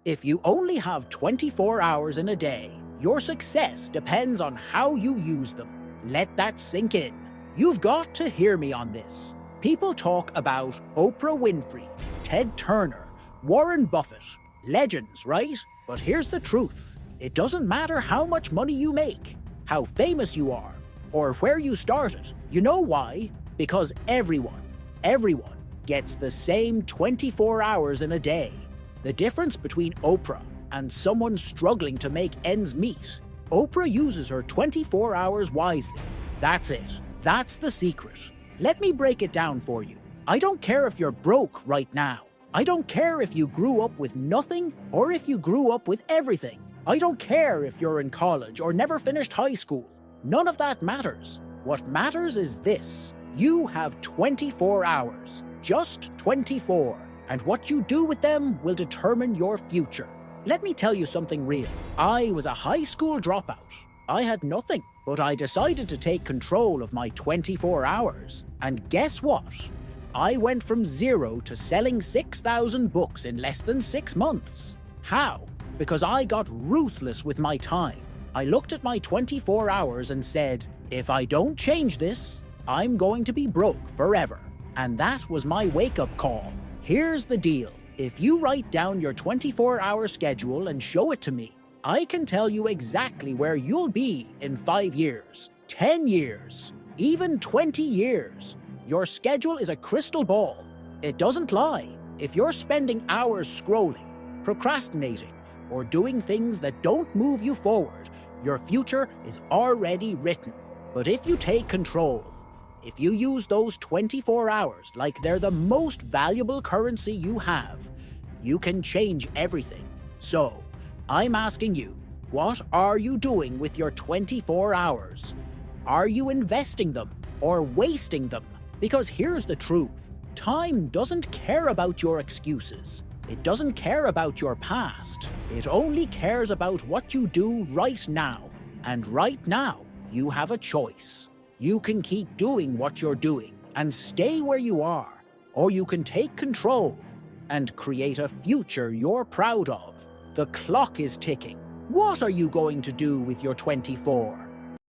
If you only have 24 hours in a day, your success depends on how you use them. Let that sink in. You've got to hear me on this. People talk about Oprah Winfrey, Ted Turner, Warren Buffett. Legends, right? But here's the truth. It doesn't matter how much money you make, how famous you are, or where you started. You know why? Because everyone gets the same 24 hours in a day. The difference between Oprah and someone struggling to make ends meet: Oprah uses her 24 hours wisely. That's it. That's the secret. Let me break it down for you. I don't care if you're broke right now. I don't care if you grew up with nothing or if you grew up with everything. I don't care if you're in college or never finished high school. None of that matters. What matters is this: you have 24 hours. Just 24. And what you do with them will determine your future. Let me tell you something real. I was a high school dropout. I had nothing, but I decided to take control of my 24 hours. And guess what? I went from zero to selling 6,000 books in less than 6 months. How? Because I got ruthless with my time. I looked at my 24 hours and said, if I don't change this, I'm going to be broke forever. And that was my wake-up call. Here's the deal. If you write down your 24-hour schedule and show it to me, I can tell you exactly where you'll be in 5 years, 10 years, even 20 years. Your schedule is a crystal ball. It doesn't lie. If you're spending hours scrolling, procrastinating, or doing things that don't move you forward, your future is already written. But if you take control, if you use those 24 hours like they're the most valuable currency you have, you can change everything. So, I'm asking you, what are you doing with your 24 hours? Are you investing them or wasting them? Because here's the truth. Time doesn't care about your excuses. It doesn't care about your past. It only cares about what you do right now. And right now, you have a choice. You can keep doing what you're doing and stay where you are, or you can take control and create a future you're proud of. The clock is ticking. What are you going to do with your 24?